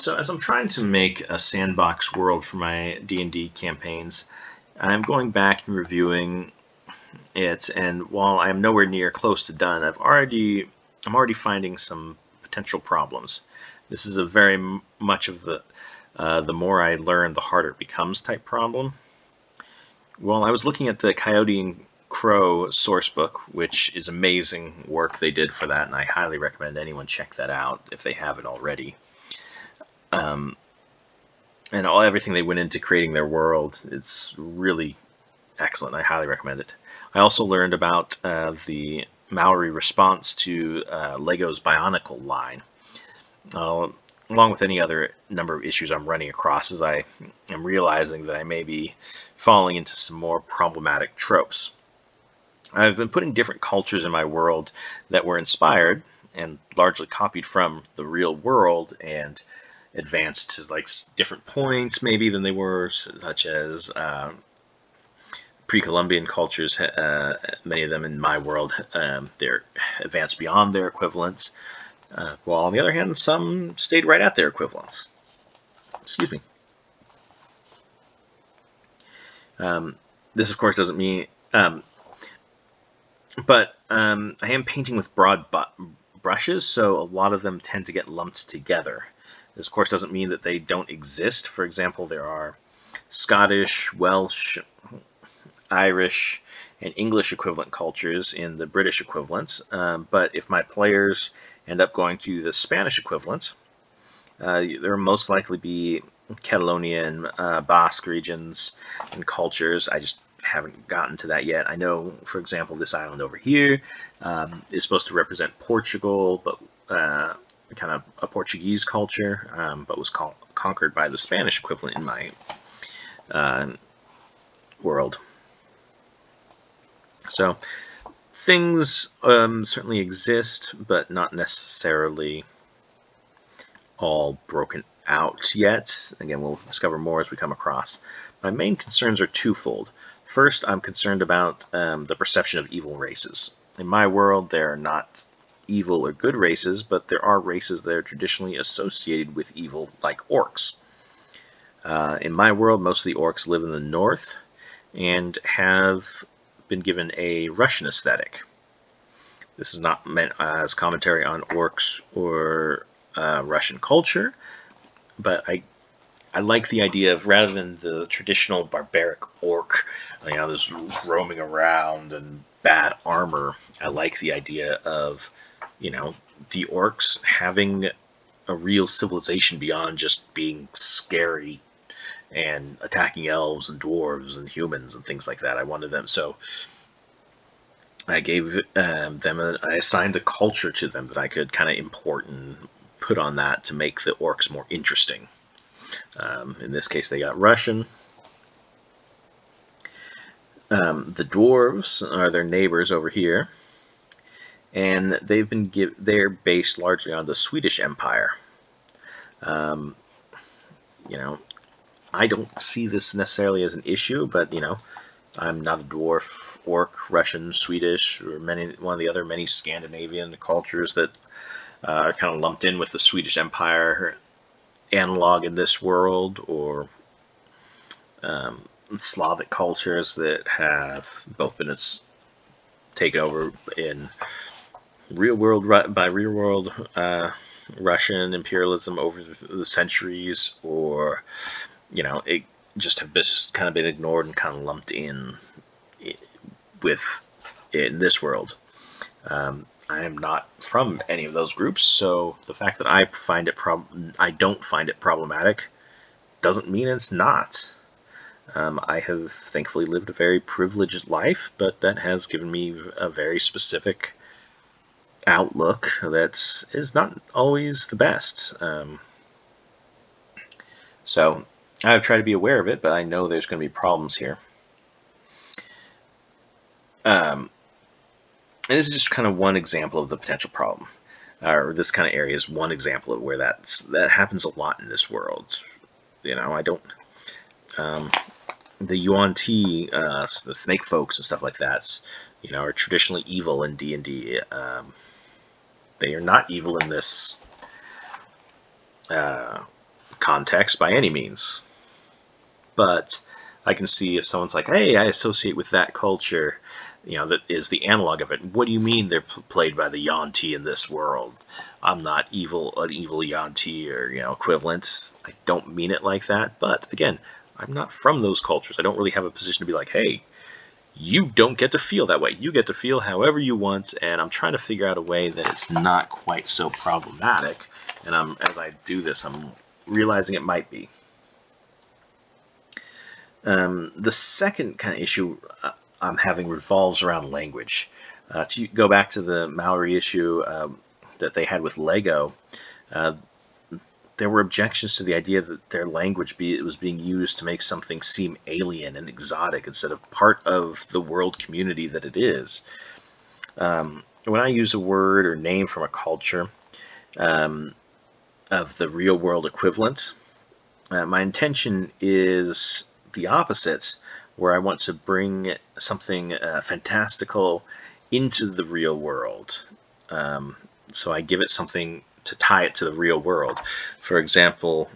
So as I'm trying to make a sandbox world for my D&D campaigns, I'm going back and reviewing it, and while I'm nowhere near close to done, I'm already finding some potential problems. This is a very much of the more I learn, the harder it becomes type problem. Well, I was looking at the Coyote and Crow sourcebook, which is amazing work they did for that, and I highly recommend anyone check that out if they haven't already. Um, and everything they went into creating their world, it's really excellent. I highly recommend it. I also learned about the Maori response to Lego's Bionicle line, along with any other number of issues I'm running across, as I am realizing that I may be falling into some more problematic tropes. I've been putting different cultures in my world that were inspired and largely copied from the real world and advanced to like different points maybe than they were, such as pre-Columbian cultures. Many of them in my world, they're advanced beyond their equivalents, while on the other hand, some stayed right at their equivalents. Excuse me. This, of course, doesn't mean... but I am painting with broad brushes, so a lot of them tend to get lumped together. This, of course, doesn't mean that they don't exist. For example, there are Scottish, Welsh, Irish, and English equivalent cultures in the British equivalents, but if my players end up going to the Spanish equivalents, there will most likely be Catalonian, Basque regions and cultures. I just haven't gotten to that yet. I know, for example, this island over here is supposed to represent Portugal, but kind of a Portuguese culture, but was conquered by the Spanish equivalent in my world. So things certainly exist, but not necessarily all broken out yet. Again, we'll discover more as we come across. My main concerns are twofold. First, I'm concerned about the perception of evil races. In my world, there are not evil or good races, but there are races that are traditionally associated with evil, like orcs. In my world, most of the orcs live in the north and have been given a Russian aesthetic. This is not meant as commentary on orcs or Russian culture, but I like the idea of, rather than the traditional barbaric orc, this roaming around and bad armor, I like the idea of, the orcs having a real civilization beyond just being scary and attacking elves and dwarves and humans and things like that. I wanted them, so I gave I assigned a culture to them that I could kind of import and put on that to make the orcs more interesting. In this case, they got Russian. The dwarves are their neighbors over here, and they've been they're based largely on the Swedish Empire. I don't see this necessarily as an issue, but I'm not a dwarf, orc, Russian, Swedish, or one of the other many Scandinavian cultures that are kind of lumped in with the Swedish Empire analog in this world, or Slavic cultures that have both been taken over in real world Russian imperialism over the centuries, or it just have kind of been ignored and kind of lumped in this world. I am not from any of those groups, so the fact that I don't find it problematic doesn't mean it's not. I have thankfully lived a very privileged life, but that has given me a very specific outlook that is not always the best. So I've tried to be aware of it, but I know there's going to be problems here. And this is just kind of one example of the potential problem, or this kind of area is one example of where that happens a lot in this world. I don't. The Yuan-Ti, the snake folks and stuff like that, are traditionally evil in D&D. They are not evil in this context by any means. But I can see if someone's like, hey, I associate with that culture, that is the analog of it. What do you mean they're played by the Yuan-ti in this world? I'm not an evil Yuan-ti or, equivalents. I don't mean it like that. But again, I'm not from those cultures. I don't really have a position to be like, hey, you don't get to feel that way. You get to feel however you want, and I'm trying to figure out a way that it's not quite so problematic. And as I do this, I'm realizing it might be. The second kind of issue I'm having revolves around language. To go back to the Maori issue that they had with Lego, there were objections to the idea that their language was being used to make something seem alien and exotic instead of part of the world community that it is. When I use a word or name from a culture of the real world equivalent, my intention is the opposite, where I want to bring something fantastical into the real world. So I give it something to tie it to the real world. For example,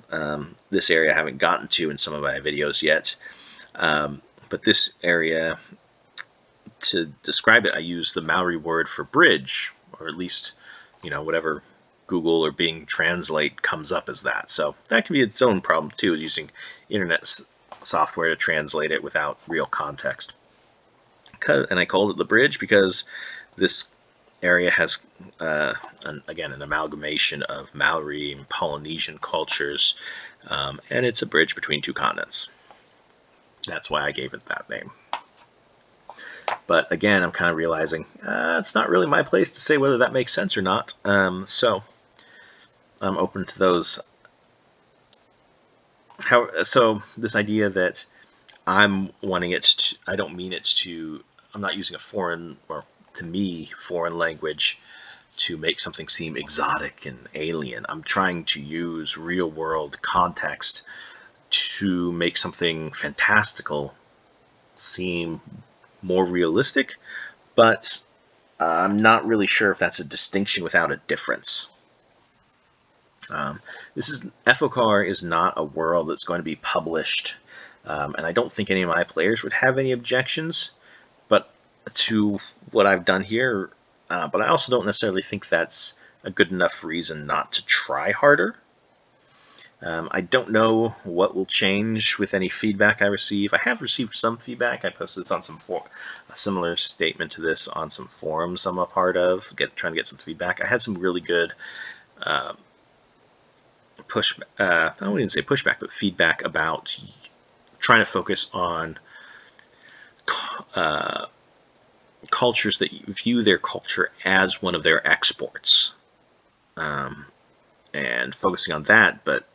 this area I haven't gotten to in some of my videos yet, but this area, to describe it, I use the Maori word for bridge, or at least, whatever Google or Bing Translate comes up as that. So that can be its own problem too, is using internet software to translate it without real context. And I called it the bridge because this area has, an amalgamation of Maori and Polynesian cultures, and it's a bridge between two continents. That's why I gave it that name. But again, I'm kind of realizing it's not really my place to say whether that makes sense or not. So I'm open to those. So this idea that I'm wanting it to, I don't mean it's to, I'm not using a foreign, or to me, foreign language to make something seem exotic and alien. I'm trying to use real world context to make something fantastical seem more realistic, but I'm not really sure if that's a distinction without a difference. FOCAR is not a world that's going to be published, and I don't think any of my players would have any objections but to what I've done here, but I also don't necessarily think that's a good enough reason not to try harder. I don't know what will change with any feedback I receive. I have received some feedback. I posted this on a similar statement to this on some forums I'm a part of, trying to get some feedback. I had some really good I wouldn't say pushback, but feedback about trying to focus on cultures that view their culture as one of their exports, and focusing on that. But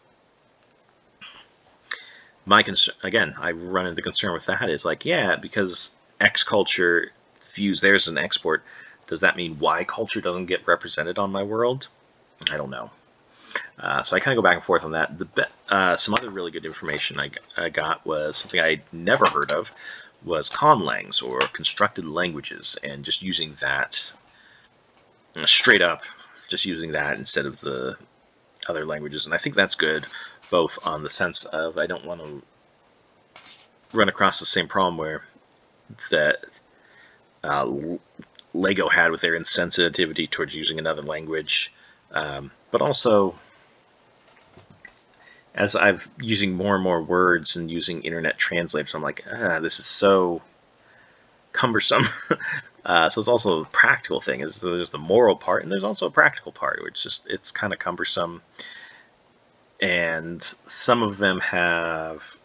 my concern, again, I run into concern with that, is like, yeah, because X culture views theirs as an export, does that mean Y culture doesn't get represented on my world? I don't know. So I kind of go back and forth on that. Some other really good information I got was something I'd never heard of, was conlangs, or constructed languages, and just using that straight up, just using that instead of the other languages. And I think that's good, both on the sense of I don't want to run across the same problem where that Lego had with their insensitivity towards using another language, but also as I've using more and more words and using internet translators, I'm like, this is so cumbersome. So it's also a practical thing. There's the moral part, and there's also a practical part, which it's kind of cumbersome. And some of them have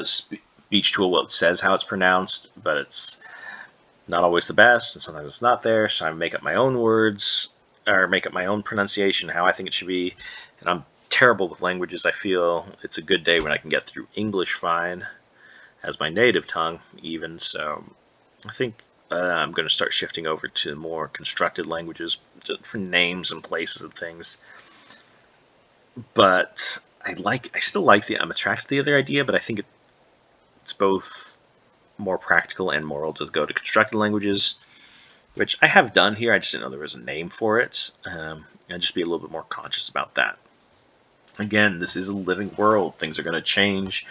speech tool that says how it's pronounced, but it's not always the best, and sometimes it's not there. So I make up my own words, or make up my own pronunciation, how I think it should be. And I'm terrible with languages. I feel it's a good day when I can get through English fine as my native tongue, even. So I think I'm going to start shifting over to more constructed languages for names and places and things. But I still like I'm attracted to the other idea, but I think it's both more practical and moral to go to constructed languages, which I have done here. I just didn't know there was a name for it. And just be a little bit more conscious about that. Again, this is a living world. Things are going to change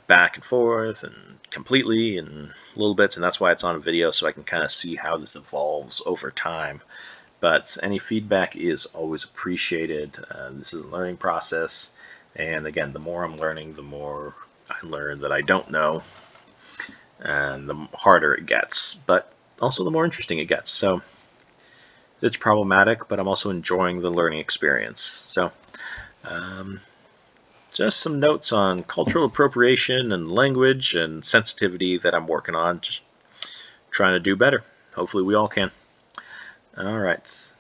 back and forth and completely in little bits, and that's why it's on video, so I can kind of see how this evolves over time. But any feedback is always appreciated. This is a learning process, and again, the more I'm learning, the more I learn that I don't know, and the harder it gets, but also the more interesting it gets. So it's problematic, but I'm also enjoying the learning experience. So just some notes on cultural appropriation and language and sensitivity that I'm working on, just trying to do better. Hopefully we all can. All right.